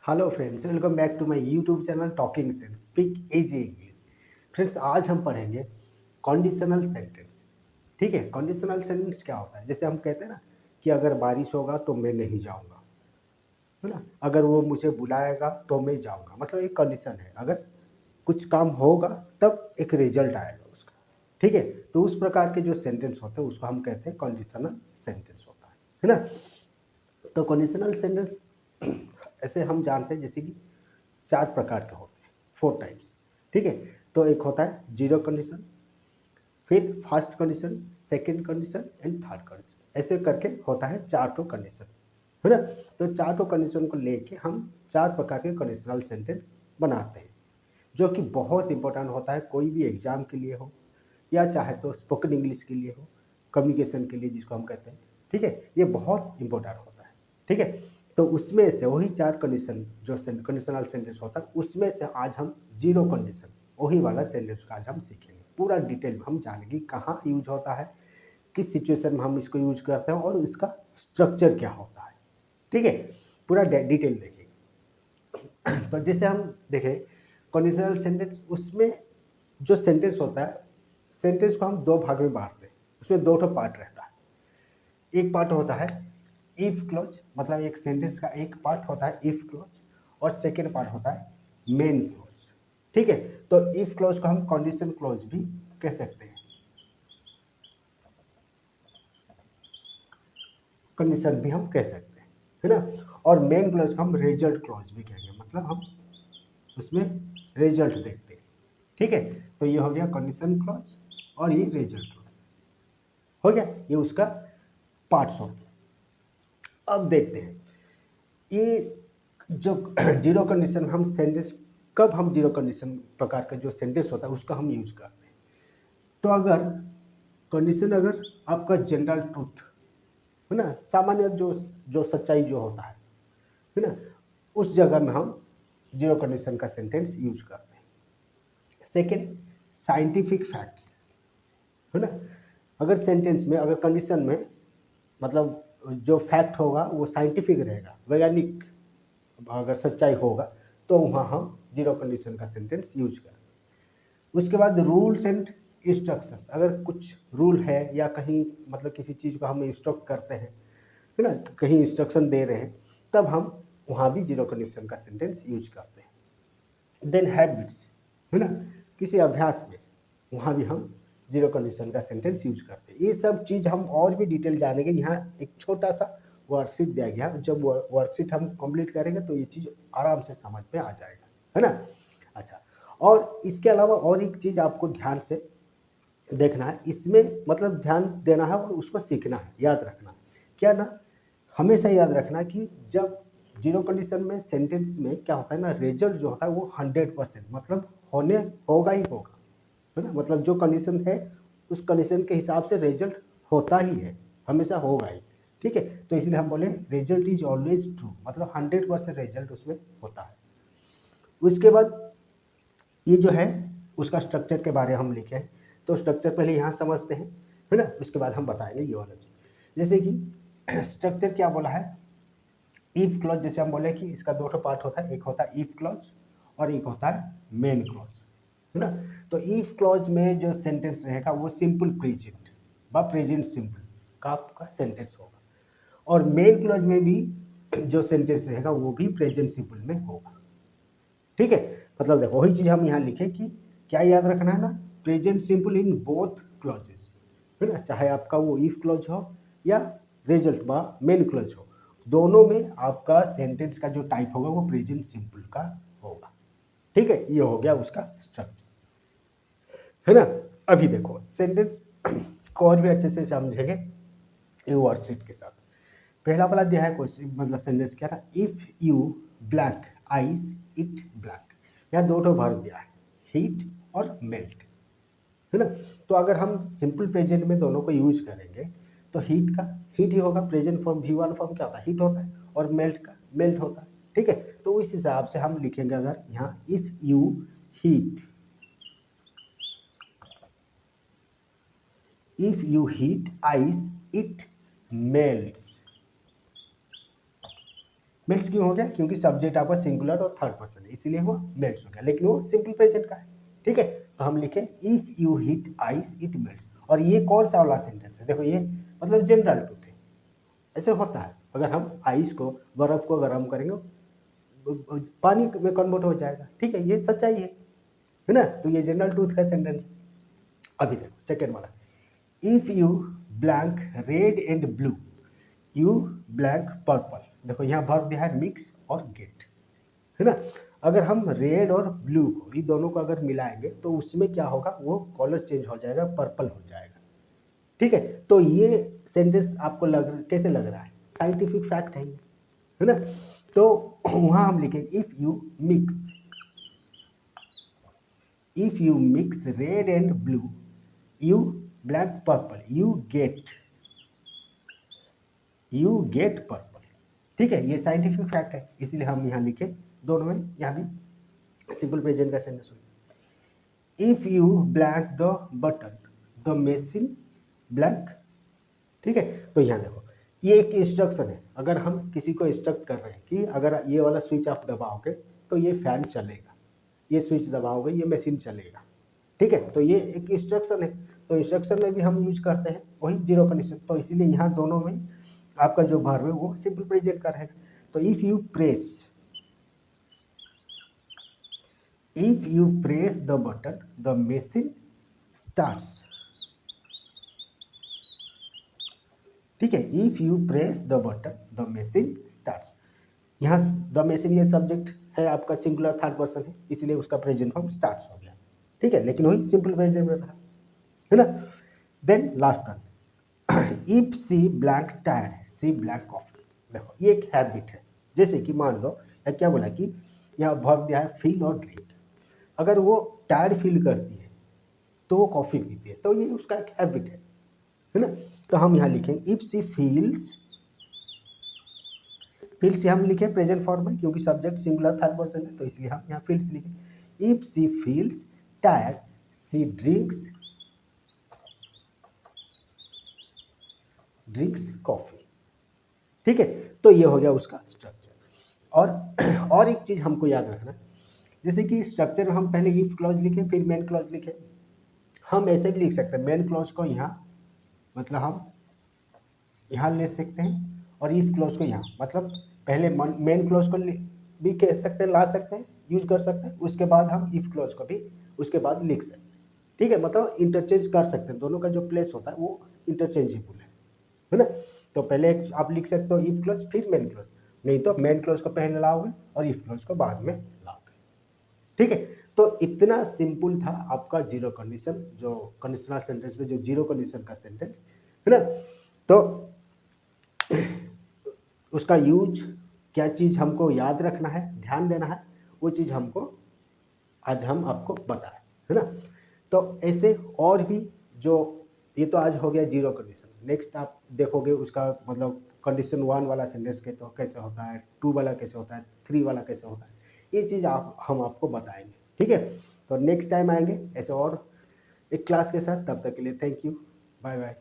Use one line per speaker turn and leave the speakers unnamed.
Hello friends, welcome back to my YouTube channel talking sense speak easy English. Friends, आज हम पढ़ेंगे conditional sentence. ठीक है, conditional sentence क्या होता है? जैसे हम कहते हैं ना कि अगर बारिश होगा तो मैं नहीं जाऊंगा, है ना। अगर वो मुझे बुलाएगा तो मैं जाऊंगा, मतलब एक कंडीशन है। अगर कुछ काम होगा तब एक रिजल्ट आएगा उसका। ठीक है, तो उस प्रकार के जो सेंटेंस होते हैं उसको हम कहते हैं कंडीशनल सेंटेंस होता है ना। तो कंडीशनल सेंटेंस ऐसे हम जानते हैं जैसे कि चार प्रकार के होते हैं, फोर टाइप्स। ठीक है, तो एक होता है जीरो कंडीशन, फिर first condition, second condition and third condition, ऐसे करके होता है चार टो कंडीशन, है ना। तो चार टो कंडीशन को लेके हम चार प्रकार के कंडीशनल सेंटेंस बनाते हैं, जो कि बहुत इंपॉर्टेंट होता है, कोई भी एग्जाम के लिए हो या चाहे तो स्पोकन इंग्लिश के लिए हो, कम्युनिकेशन के लिए जिसको हम कहते हैं। ठीक है, ये बहुत इंपॉर्टेंट होता है। ठीक है, तो उसमें से वही चार कंडीशन जो कंडीशनल सेंटेंस होता है, उसमें से आज हम जीरो कंडीशन वही वाला सेंटेंस का आज हम सीखेंगे। पूरा डिटेल में हम जानेंगे कहाँ यूज होता है, किस सिचुएशन में हम इसको यूज करते हैं और इसका स्ट्रक्चर क्या होता है। ठीक है, पूरा डिटेल देखेंगे। तो जैसे हम देखें कंडीशनल सेंटेंस, उसमें जो सेंटेंस होता है, सेंटेंस को हम दो भाग में बांटते हैं। उसमें दो ठो पार्ट रहता है। एक पार्ट होता है इफ क्लॉज, मतलब एक सेंटेंस का एक पार्ट होता है इफ क्लॉज, और सेकेंड पार्ट होता है मेन क्लॉज। ठीक है, तो इफ क्लॉज को हम कंडीशन क्लॉज भी कह सकते हैं, कंडीशन भी हम कह सकते हैं, है ना। और मेन क्लॉज को हम रिजल्ट क्लॉज भी कहेंगे, मतलब हम उसमें रिजल्ट देखते हैं। ठीक है, तो ये हो गया कंडीशन क्लॉज और ये रिजल्ट क्लॉज हो गया, ये उसका पार्ट्स हो गया। अब देखते हैं ये जो जीरो कंडीशन हम सेंटेंस, कब हम जीरो कंडीशन प्रकार का जो सेंटेंस होता है उसका हम यूज करते हैं। तो अगर कंडीशन, अगर आपका जनरल ट्रूथ है ना, सामान्य जो जो सच्चाई जो होता है ना, उस जगह में हम जीरो कंडीशन का सेंटेंस यूज करते हैं। सेकेंड, साइंटिफिक फैक्ट्स, है ना। अगर सेंटेंस में, अगर कंडीशन में, मतलब जो फैक्ट होगा वो साइंटिफिक रहेगा, वैज्ञानिक अगर सच्चाई होगा, तो वहाँ हम जीरो कंडीशन का सेंटेंस यूज करें। उसके बाद रूल्स एंड इंस्ट्रक्शंस, अगर कुछ रूल है या कहीं मतलब किसी चीज़ को हम इंस्ट्रक्ट करते हैं, है ना, कहीं इंस्ट्रक्शन दे रहे हैं, तब हम वहाँ भी जीरो कंडीशन का सेंटेंस यूज करते हैं। देन हैबिट्स, है ना, किसी अभ्यास में, वहाँ भी हम जीरो कंडीशन का सेंटेंस यूज करते हैं। ये सब चीज़ हम और भी डिटेल जानेंगे। यहाँ एक छोटा सा वर्कशीट दिया गया, जब वर्कशीट हम कंप्लीट करेंगे तो ये चीज़ आराम से समझ में आ जाएगा, है ना। अच्छा, और इसके अलावा और एक चीज़ आपको ध्यान से देखना है, इसमें मतलब ध्यान देना है और उसको सीखना है, याद रखना है। क्या ना, हमेशा याद रखना कि जब जीरो कंडीशन में सेंटेंस में क्या होता है ना, रिजल्ट जो होता है वो 100% मतलब होने होगा ही होगा, है ना। मतलब जो कंडीशन है उस कंडीशन के हिसाब से रिजल्ट होता ही है, हमेशा होगा ही। ठीक है, तो इसलिए हम बोले रिजल्ट इज ऑलवेज ट्रू, मतलब 100% रिजल्ट उसमें होता है। उसके बाद ये जो है उसका स्ट्रक्चर के बारे में हम लिखे हैं, तो स्ट्रक्चर पहले यहाँ समझते हैं, है ना। उसके बाद हम बताएंगे ये वाला चीज। जैसे कि स्ट्रक्चर क्या बोला है, इफ क्लॉज, जैसे हम बोले कि इसका दो पार्ट होता है, एक होता है इफ क्लॉज और एक होता है मेन क्लॉज, है ना। तो इफ क्लॉज में जो सेंटेंस रहेगा वो सिंपल प्रेजेंट व प्रेजेंट सिंपल का आपका सेंटेंस होगा, और मेन क्लॉज में भी जो सेंटेंस रहेगा वो भी प्रेजेंट सिंपल में होगा। ठीक है, मतलब देखो वही चीज हम यहाँ लिखे कि क्या याद रखना है ना, present simple in both clauses, है ना। चाहे आपका वो इफ क्लॉज हो या रिजल्ट व मेन क्लॉज हो, दोनों में आपका सेंटेंस का जो टाइप होगा वो प्रेजेंट सिंपल का होगा। ठीक है, ये हो गया उसका स्ट्रक्चर, है ना। अभी देखो सेंटेंस को और भी अच्छे से समझेंगे ये वर्कशीट के साथ। पहला वाला दिया है क्वेश्चन, मतलब सेंटेंस क्या था, if you black ice it black. यहाँ दो ठो वर्ब दिया है, हीट और मेल्ट, है ना। तो अगर हम सिंपल प्रेजेंट में दोनों को यूज करेंगे तो हीट का हीट ही होगा, प्रेजेंट फॉर्म V1 फॉर्म क्या होता है, हीट होता है, और मेल्ट का मेल्ट होता है। ठीक है, तो इस हिसाब से हम लिखेंगे, अगर यहाँ if you heat, if you heat ice it melts, melts क्यों हो गया? क्योंकि सब्जेक्ट आपका सिंगुलर और थर्ड पर्सन है, इसीलिए वो मेल्ट्स हो गया, लेकिन वो सिंपल प्रेजेंट का है। ठीक है, तो हम लिखे if you hit ice it melts. और ये कौन सा वाला सेंटेंस है? देखो ये मतलब जनरल ट्रूथ है, ऐसे होता है। अगर हम आइस को, बर्फ को गर्म करेंगे, पानी में कन्वर्ट हो जाएगा। ठीक है, ये सच्चाई है ना? तो ये जनरल ट्रूथ का सेंटेंस। अभी देखो सेकेंड वाला, if you blank red and blue you blank purple. देखो यहाँ वर्ब दिया है मिक्स और गेट, है ना? अगर हम रेड और ब्लू को, ये दोनों को अगर मिलाएंगे तो उसमें क्या होगा? वो कलर चेंज हो जाएगा, पर्पल हो जाएगा। ठीक है, तो ये सेंटेंस आपको कैसे लग रहा है? साइंटिफिक फैक्ट है ना? तो वहां हम लिखेंगे if you mix red and blue you black purple you get purple. ठीक है, ये साइंटिफिक फैक्ट है, इसीलिए हम यहाँ लिखे दोनों में, यहाँ भी सिंपल प्रेजेंट का सेंटेंस होगा। If you blank the button the machine blank. ठीक है, तो यहाँ देखो ये एक इंस्ट्रक्शन है। अगर हम किसी को इंस्ट्रक्ट कर रहे हैं कि अगर ये वाला स्विच आप दबाओगे तो ये फैन चलेगा, ये स्विच दबाओगे ये मशीन चलेगा। ठीक है, तो ये एक इंस्ट्रक्शन है, तो इंस्ट्रक्शन में भी हम यूज करते हैं वही जीरो कंडीशन। तो इसीलिए यहाँ दोनों में आपका जो वर्ब है वो सिंपल प्रेजेंट का रहेगा। तो if you press the button the machine starts. ठीक है, if you press the button the machine starts. यहाँ द मशीन ये सब्जेक्ट है आपका, सिंगुलर थर्ड पर्सन है, इसलिए उसका प्रेजेंट फॉर्म स्टार्ट्स हो गया। ठीक है, लेकिन वही सिंपल प्रेजेंट में रहा, है ना? Then last one, if she blank tired she blank coffee. देखो ये एक हैबिट है। जैसे कि मान लो या क्या बोला कि यहाँ वर्ब दिया है फील और ड्रिंक। अगर वो टायर फील करती है तो वो कॉफी पीती है, तो ये उसका एक हैबिट है ना? तो हम यहाँ लिखेंगे इफ सी फील्स हम लिखे प्रेजेंट फॉर्म में, क्योंकि सब्जेक्ट सिंगुलर थर्ड पर्सन है, तो इसलिए हम यहाँ फील्स लिखे। If she feels tired she drinks coffee. ठीक है, तो ये हो गया उसका स्ट्रक्चर। और एक चीज हमको याद रखना, जैसे कि स्ट्रक्चर में हम पहले इफ क्लॉज लिखे फिर मेन क्लॉज लिखे। हम ऐसे भी लिख सकते हैं, मेन क्लॉज को यहाँ, मतलब हम यहाँ ले सकते हैं, और इफ क्लॉज को यहाँ, मतलब पहले मेन क्लॉज को भी कह सकते हैं, ला सकते हैं, यूज कर सकते हैं, उसके बाद हम इफ क्लॉज को भी उसके बाद लिख सकते हैं। ठीक है, मतलब इंटरचेंज कर सकते हैं, दोनों का जो प्लेस होता है वो इंटरचेंजेबल है ना? तो पहले आप लिख सकते हो इफ क्लॉज फिर मेन क्लॉज, नहीं तो मेन क्लॉज को पहले लाओगे और इफ क्लॉज को बाद में लाओगे। ठीक है, तो इतना सिंपल था आपका जीरो कंडीशन, जो कंडीशनल सेंटेंस में जो जीरो कंडीशन का सेंटेंस है ना? तो उसका यूज, क्या चीज हमको याद रखना है, ध्यान देना है, वो चीज हमको आज हम आपको बताएं, है ना? तो ऐसे और भी जो, ये तो आज हो गया जीरो कंडीशन। नेक्स्ट आप देखोगे उसका मतलब कंडीशन 1 वाला सेंटेंस के तो कैसे होता है, 2 वाला कैसे होता है, 3 वाला कैसे होता है, ये चीज़ हम आपको बताएंगे। ठीक है, तो नेक्स्ट टाइम आएंगे ऐसे और एक क्लास के साथ। तब तक के लिए थैंक यू, बाय बाय।